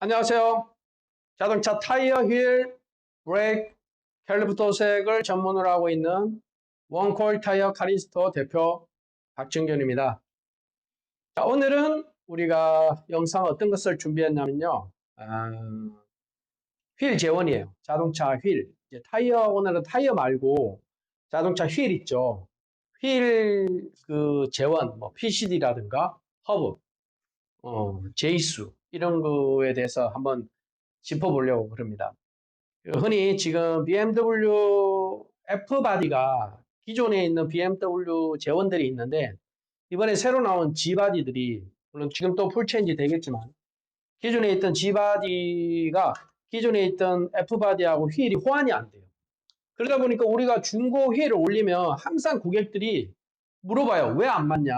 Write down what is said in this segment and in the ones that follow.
안녕하세요. 자동차 타이어, 휠, 브레이크, 캘리프 도색을 전문으로 하고 있는 원콜 타이어 카리스토 대표 박준균입니다. 자, 오늘은 우리가 영상 어떤 것을 준비했냐면요. 휠 재원이에요. 자동차 휠. 이제 타이어, 오늘은 타이어 말고 자동차 휠 있죠. 휠 그 재원, 뭐 PCD라든가 허브, 제이수 이런 거에 대해서 한번 짚어보려고 그럽니다. 흔히 지금 BMW F바디가 기존에 있는 BMW 재원들이 있는데 이번에 새로 나온 G바디들이 물론 지금 또 풀체인지 되겠지만 기존에 있던 G바디가 기존에 있던 F바디하고 휠이 호환이 안 돼요. 그러다 보니까 우리가 중고 휠을 올리면 항상 고객들이 물어봐요. 왜 안 맞냐.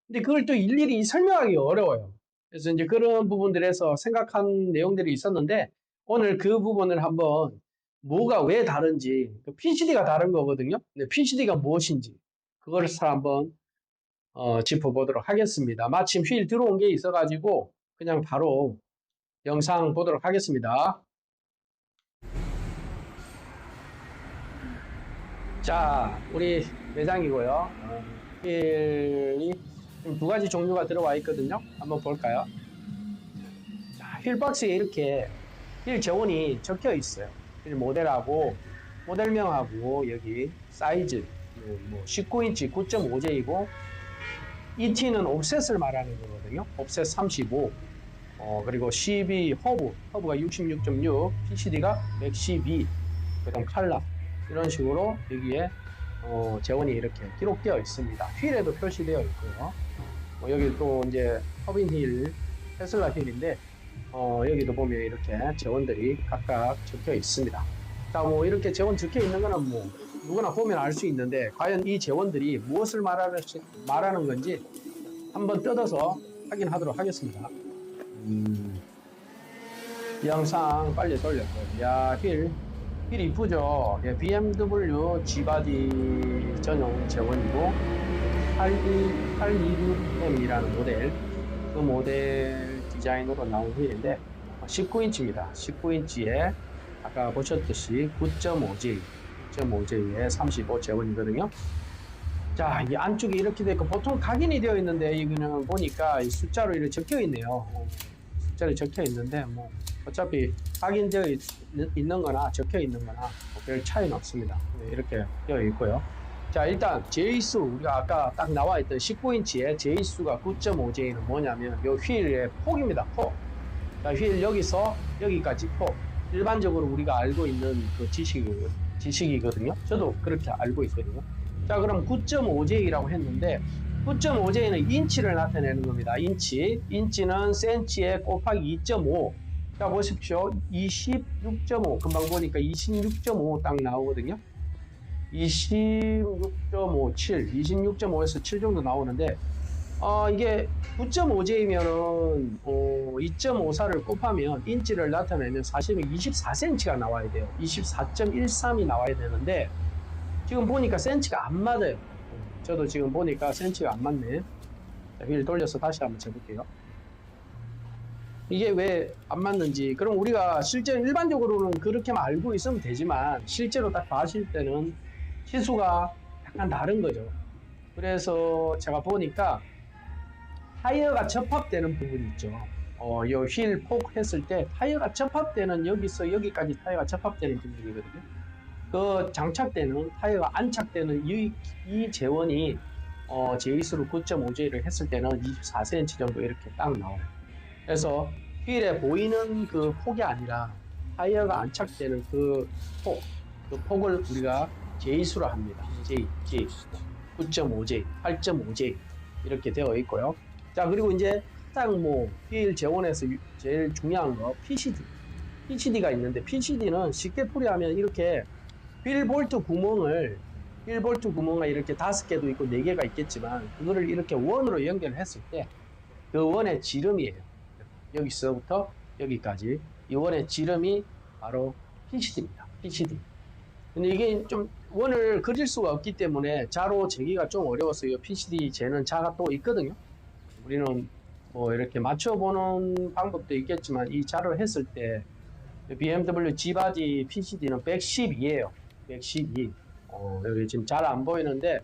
근데 그걸 또 일일이 설명하기 어려워요. 그래서 이제 그런 부분들에서 생각한 내용들이 있었는데 오늘 그 부분을 한번 뭐가 왜 다른지, PCD가 다른 거거든요. 근데 PCD가 무엇인지 그거를 한번 짚어보도록 하겠습니다. 마침 휠 들어온 게 있어가지고 그냥 바로 영상 보도록 하겠습니다. 자, 우리 매장이고요. 휠이 두 가지 종류가 들어와 있거든요. 한번 볼까요? 자, 휠 박스에 이렇게 휠 재원이 적혀 있어요. 휠 모델하고 모델명하고 여기 사이즈 뭐 19인치 9.5J이고 ET는 옵셋을 말하는 거거든요. 옵셋 35. 그리고 CB 허브가 66.6, PCD가 112, 그다음 칼라 이런 식으로 여기에 재원이 이렇게 기록되어 있습니다. 휠에도 표시되어 있고요. 여기 또 이제 허빈 휠, 테슬라 휠인데 여기도 보면 이렇게 재원들이 각각 적혀 있습니다. 자, 뭐 이렇게 재원 적혀 있는 거는 뭐 누구나 보면 알 수 있는데 과연 이 재원들이 무엇을 말하는 건지 한번 뜯어서 확인하도록 하겠습니다. 이 영상 빨리 돌렸어요. 야, 휠 이쁘죠? 예, BMW G바디 전용 재원이고 826M이라는 모델, 그 모델 디자인으로 나온 휠인데 19인치입니다. 19인치에 아까 보셨듯이 9.5J에 35 재원이거든요. 자, 이 안쪽에 이렇게 되어 있고 보통 각인이 되어 있는데 이거는 보니까 숫자로 이렇게 적혀 있네요. 숫자로 적혀 있는데 뭐 어차피 각인되어 있는 거나 적혀 있는 거나 별 차이는 없습니다. 이렇게 되어 있고요. 자, 일단 제이수, 우리가 아까 딱 나와 있던 19인치의 제이수가 9.5J는 뭐냐면 이 휠의 폭입니다. 폭. 자, 휠 여기서 여기까지 폭. 일반적으로 우리가 알고 있는 그 지식이거든요. 저도 그렇게 알고 있거든요. 자, 그럼 9.5J라고 했는데 9.5J는 인치를 나타내는 겁니다. 인치는 센치에 곱하기 2.5. 자, 보십시오. 26.5. 금방 보니까 26.5 딱 나오거든요. 26.57. 26.5에서 7 정도 나오는데 이게 9.5J면은 2.54를 곱하면 인치를 나타내면 사실은 24cm가 나와야 돼요. 24.13이 나와야 되는데 지금 보니까 센치가 안 맞아요. 저도 지금 보니까 센치가 안 맞네. 자, 휠 돌려서 다시 한번 재볼게요. 이게 왜 안 맞는지, 그럼 우리가 실제 일반적으로는 그렇게만 알고 있으면 되지만 실제로 딱 봤을 때는 치수가 약간 다른 거죠. 그래서 제가 보니까 타이어가 접합되는 부분이 있죠. 이 휠 폭 했을 때 타이어가 접합되는, 여기서 여기까지 타이어가 접합되는 부분이거든요. 그 장착되는, 타이어가 안착되는 이 재원이 제이수로 9.5J를 했을 때는 24cm 정도 이렇게 딱 나와요. 그래서 휠에 보이는 그 폭이 아니라 타이어가 안착되는 그 폭을 우리가 제이수로 합니다. J 9.5J, 8.5J 이렇게 되어 있고요. 자, 그리고 이제 딱 휠 재원에서 제일 중요한 거 PCD가 있는데, PCD는 쉽게 풀이하면 이렇게 휠 볼트 구멍을 이렇게 5개도 있고 4개가 있겠지만 그거를 이렇게 원으로 연결했을 때 그 원의 지름이에요. 여기서부터 여기까지 이 원의 지름이 바로 PCD입니다. PCD. 근데 이게 좀 원을 그릴 수가 없기 때문에 자로 재기가 좀 어려워서 이 PCD 재는 자가 또 있거든요. 우리는 뭐 이렇게 맞춰보는 방법도 있겠지만 이 자료를 했을 때 BMW G바디 PCD는 112예요. 112. 여기 지금 잘 안 보이는데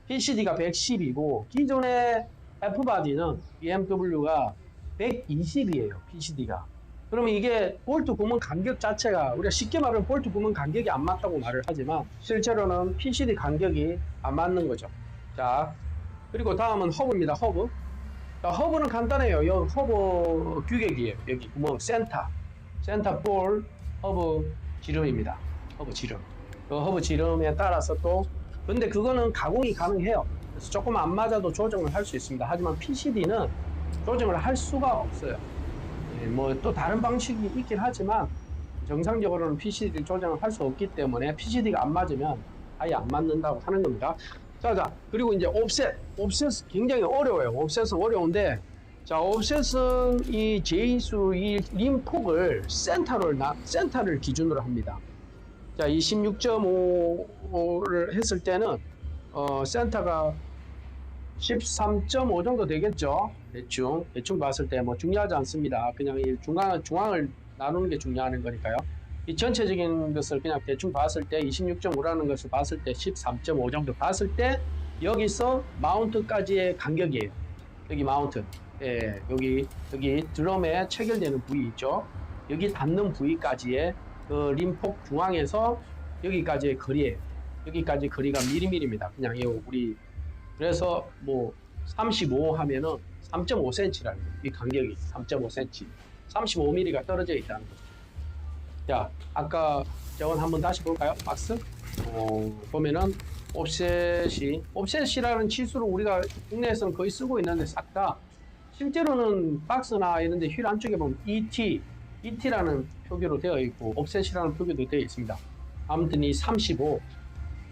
PCD가 110이고 기존의 F바디는 BMW가 120이에요. PCD가. 그러면 이게 볼트 구멍 간격 자체가 우리가 쉽게 말하면 볼트 구멍 간격이 안 맞다고 말을 하지만 실제로는 PCD 간격이 안 맞는 거죠. 자, 그리고 다음은 허브입니다. 허브. 자, 허브는 간단해요. 여기 허브 규격이에요. 여기 구멍 센터 볼 허브 지름입니다. 허브 지름. 그 허브 지름에 따라서 또 근데 그거는 가공이 가능해요. 그래서 조금 안 맞아도 조정을 할 수 있습니다. 하지만 PCD는 조정을 할 수가 없어요. 뭐 또 다른 방식이 있긴 하지만 정상적으로는 PCD 조정을 할 수 없기 때문에 PCD가 안 맞으면 아예 안 맞는다고 하는 겁니다. 자, 그리고 이제 옵셋 굉장히 어려워요. 옵셋은 어려운데, 자, 옵셋은 이 제이수 이 림폭을 센터를 기준으로 합니다. 자, 26.5를 했을 때는 센터가 13.5 정도 되겠죠. 대충 봤을 때 뭐 중요하지 않습니다. 그냥 이 중앙을 나누는 게 중요한 거니까요. 이 전체적인 것을 그냥 대충 봤을 때 26.5라는 것을 봤을 때 13.5 정도 봤을 때 여기서 마운트까지의 간격이에요. 여기 마운트. 예, 여기 드럼에 체결되는 부위 있죠. 여기 닿는 부위까지의 그 림폭 중앙에서 여기까지의 거리예요. 여기까지 거리가 미리미리입니다. 그냥 우리 그래서 뭐 35 하면은 3.5cm라는 거예요. 이 간격이 3.5cm. 35mm가 떨어져 있다는 거죠. 자, 아까 저건 한번 다시 볼까요? 박스. 보면은 옵셋이라는 치수를 우리가 국내에서는 거의 쓰고 있는데 싹 다 실제로는 박스나 이런 데 휠 안쪽에 보면 ET라는 표기로 되어 있고 옵셋이라는 표기도 되어 있습니다. 아무튼 이 35.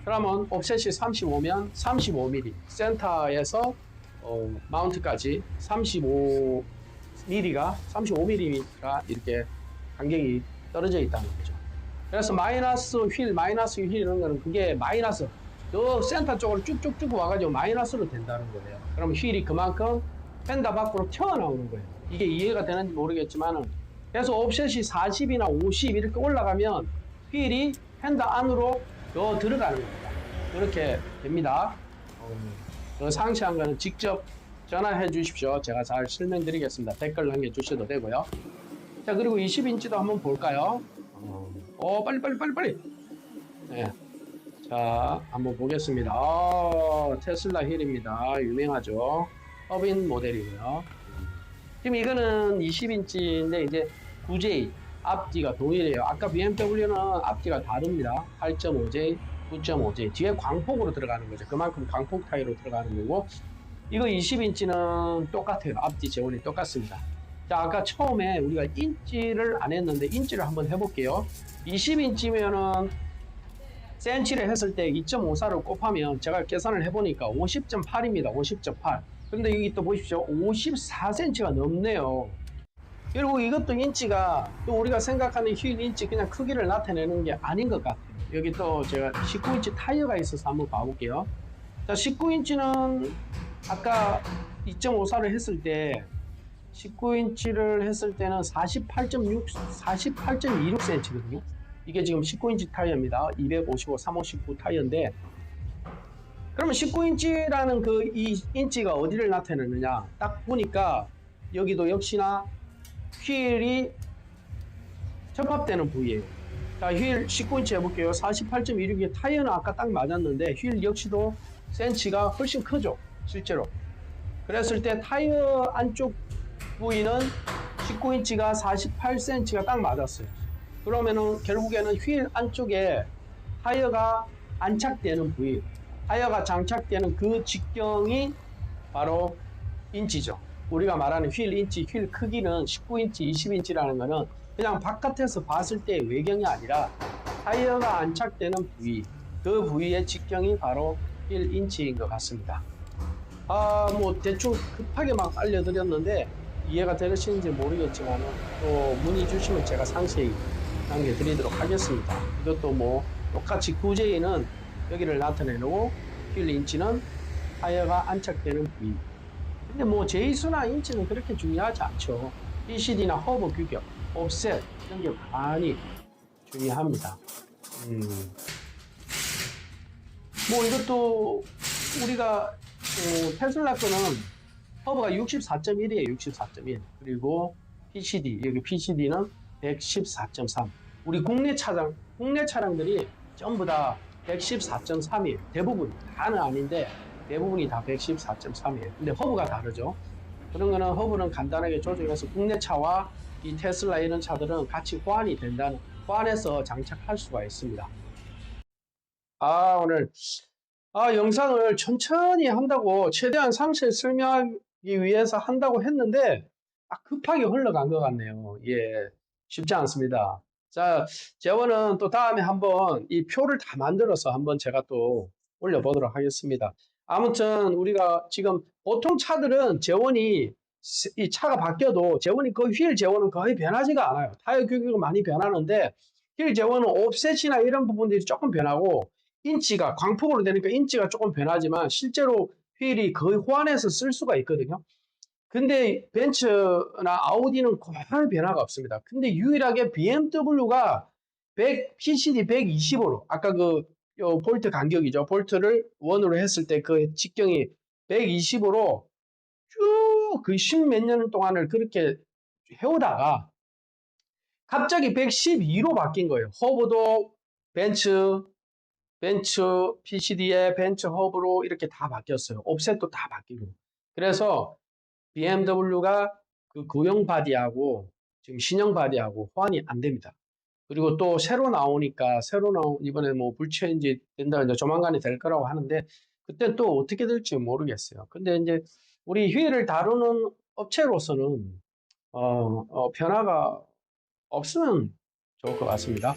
그러면 옵셋이 35면 35mm. 센터에서 마운트까지 35mm가 이렇게 간격이 떨어져 있다는 거죠. 그래서 마이너스 휠 이런 거는 그게 마이너스 저 센터 쪽으로 쭉쭉쭉 와가지고 마이너스로 된다는 거예요. 그럼 휠이 그만큼 펜더 밖으로 튀어나오는 거예요. 이게 이해가 되는지 모르겠지만은 그래서 옵셋이 40이나 50 이렇게 올라가면 휠이 펜더 안으로 더 들어가는 겁니다. 그렇게 됩니다. 더 상세한 거는 직접 전화해 주십시오. 제가 잘 설명드리겠습니다. 댓글 남겨주셔도 되고요. 자, 그리고 20인치도 한번 볼까요? 빨리. 네. 자, 한번 보겠습니다. 테슬라 휠입니다. 유명하죠. 허빈 모델이고요. 지금 이거는 20인치인데 이제 9J 앞뒤가 동일해요. 아까 BMW는 앞뒤가 다릅니다. 8.5J, 9.5J. 뒤에 광폭으로 들어가는 거죠. 그만큼 광폭 타이로 들어가는 거고, 이거 20인치는 똑같아요. 앞뒤 재원이 똑같습니다. 자, 아까 처음에 우리가 인치를 안 했는데 인치를 한번 해볼게요. 20인치면은 센치를 했을 때 2.54를 곱하면 제가 계산을 해보니까 50.8입니다. 50.8. 그런데 여기 또 보십시오. 54cm가 넘네요. 그리고 이것도 인치가 또 우리가 생각하는 휠 인치 그냥 크기를 나타내는 게 아닌 것 같아요. 여기 또 제가 19인치 타이어가 있어서 한번 봐볼게요. 자, 19인치는 아까 2.54를 했을 때 19인치를 했을 때는 48.26cm거든요. 이게 지금 19인치 타이어입니다. 255, 359 타이어인데, 그러면 19인치라는 그 이 인치가 어디를 나타내느냐? 딱 보니까 여기도 역시나 휠이 접합되는 부위예요. 자, 휠 19인치 해볼게요. 48.26이 타이어는 아까 딱 맞았는데 휠 역시도 센치가 훨씬 크죠, 실제로. 그랬을 때 타이어 안쪽 부위는 19인치가 48cm가 딱 맞았어요. 그러면은 결국에는 휠 안쪽에 타이어가 안착되는 부위, 타이어가 장착되는 그 직경이 바로 인치죠. 우리가 말하는 휠 인치, 휠 크기는 19인치, 20인치라는 거는 그냥 바깥에서 봤을 때 외경이 아니라 타이어가 안착되는 부위, 그 부위의 직경이 바로 휠 인치인 것 같습니다. 뭐 대충 급하게 막 알려드렸는데 이해가 되시는지 모르겠지만 또 문의 주시면 제가 상세히 남겨드리도록 하겠습니다. 이것도 뭐 똑같이 9J는 여기를 나타내고 휠 인치는 타이어가 안착되는 부위, 근데 뭐 제이수나 인치는 그렇게 중요하지 않죠. PCD나 허브 규격, 옵셋 이런 게 많이 중요합니다. 뭐 이것도 우리가 테슬라 거는 허브가 64.1이에요. 64.1. 그리고 PCD, 여기 PCD는 114.3. 우리 국내 차량들이 전부 다 114.3이에요. 대부분, 다는 아닌데 대부분이 다 114.3이에요. 근데 허브가 다르죠. 그런 거는 허브는 간단하게 조정해서 국내 차와 이 테슬라 이런 차들은 같이 호환해서 장착할 수가 있습니다. 오늘 영상을 천천히 한다고 최대한 상세히 설명하기 위해서 한다고 했는데 급하게 흘러간 것 같네요. 예, 쉽지 않습니다. 자, 재원은 또 다음에 한번 이 표를 다 만들어서 한번 제가 또 올려보도록 하겠습니다. 아무튼 우리가 지금 보통 차들은 재원이 이 차가 바뀌어도 재원이 거의 휠 재원은 거의 변하지가 않아요. 타이어 규격은 많이 변하는데 휠 재원은 옵셋이나 이런 부분들이 조금 변하고 인치가 광폭으로 되니까 인치가 조금 변하지만 실제로 휠이 거의 호환해서 쓸 수가 있거든요. 근데 벤츠나 아우디는 거의 변화가 없습니다. 근데 유일하게 BMW가 PCD 120으로 아까 볼트 간격이죠. 볼트를 원으로 했을 때 그 직경이 120으로 쭉 그 십몇 년 동안을 그렇게 해오다가 갑자기 112로 바뀐 거예요. 허브도 벤츠 PCD에 벤츠 허브로 이렇게 다 바뀌었어요. 옵셋도 다 바뀌고. 그래서 BMW가 그 구형 바디하고 지금 신형 바디하고 호환이 안 됩니다. 그리고 또 새로 나오니까 이번에 뭐 불체인지 된다 이제 조만간에 될 거라고 하는데 그때 또 어떻게 될지 모르겠어요. 근데 이제 우리 휠을 다루는 업체로서는 변화가 없으면 좋을 것 같습니다.